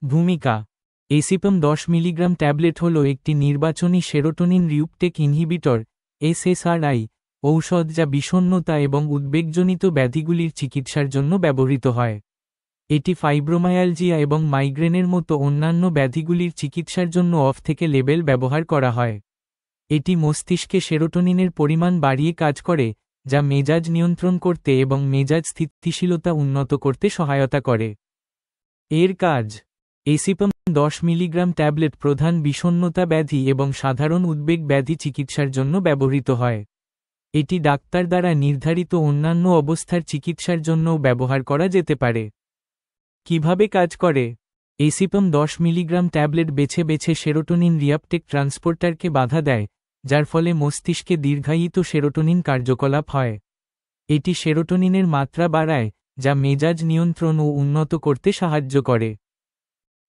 ভূমিকা। এসিপাম 10 milligram tablet হল একটি নির্বাচনী সেরোটোনিন রিউপটেক ইনহিবিটর এসএসআরআই ঔষধ যা বিষণ্ণতা এবং উদ্বেগজনিত ব্যাধিগুলির চিকিৎসার জন্য ব্যবহৃত হয়। এটি ফাইব্রোমায়ালজিয়া এবং মাইগ্রেনের মতো অন্যান্য ব্যাধিগুলির চিকিৎসার জন্য অফ থেকে লেবেল ব্যবহার করা হয়। এটি মস্তিষ্কে সেরোটোনিনের পরিমাণ বাড়িয়ে কাজ করে, যা মেজাজ নিয়ন্ত্রণ করতে এবং মেজাজ স্থিতিশীলতা উন্নত করতে সহায়তা করে। এর কাজ। এসিপাম 10 মিলিগ্রাম ট্যাবলেট প্রধান বিষণ্ণতা ব্যাধি এবং সাধারণ উদ্বেগ ব্যাধি চিকিৎসার জন্য ব্যবহৃত হয়। এটি ডাক্তার দ্বারা নির্ধারিত অন্যান্য অবস্থার চিকিৎসার জন্যও ব্যবহার করা যেতে পারে। কিভাবে কাজ করে? এসিপাম 10 মিলিগ্রাম ট্যাবলেট বেছে বেছে সেরোটোনিন রিআপটেক ট্রান্সপোর্টারকে বাধা দেয়, যার ফলে মস্তিষ্কে দীর্ঘায়িত সেরোটোনিন কার্যকলাপ হয়। এটি সেরোটোনিনের মাত্রা বাড়ায়, যা মেজাজ নিয়ন্ত্রণ ও উন্নত করতে সাহায্য করে।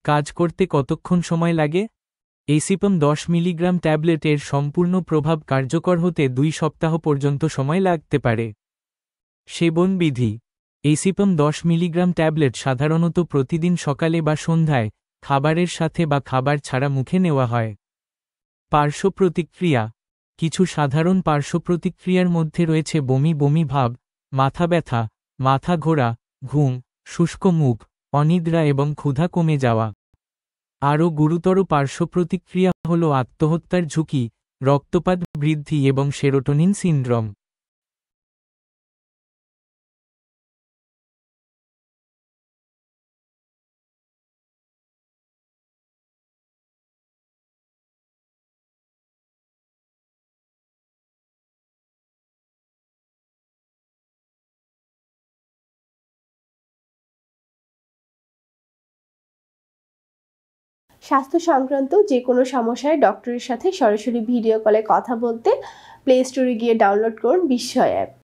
কাজ করতে কতক্ষণ সময় লাগে? এসিপাম 10 মিলিগ্রাম ট্যাবলেট এর সম্পূর্ণ প্রভাব কার্যকর হতে 2 সপ্তাহ পর্যন্ত সময় লাগতে পারে। সেবন বিধি। এসিপাম 10 মিলিগ্রাম ট্যাবলেট সাধারণত প্রতিদিন সকালে বা সন্ধ্যায়, খাবারের সাথে বা খাবার ছাড়া মুখে নেওয়া হয়। পার্শ্ব প্রতিক্রিয়া। কিছু সাধারণ পার্শ্ব প্রতিক্রিয়ার মধ্যে রয়েছে বমি বমি ভাব, মাথা ব্যথা, মাথা ঘোরা, ঘুম, শুষ্ক মুখ, অনিদ্রা এবং ক্ষুধা কমে যাওয়া। আরও গুরুতর পার্শ্ব প্রতিক্রিয়া হল আত্মহত্যার ঝুঁকি, রক্তপাত বৃদ্ধি এবং সেরোটোনিন সিনড্রোম। স্বাস্থ্য সংক্রান্ত যে কোনো সমস্যায় ডক্টরের সাথে সরাসরি ভিডিও কলে কথা বলতে প্লে স্টোরে গিয়ে ডাউনলোড করুন বিস্ময় অ্যাপ।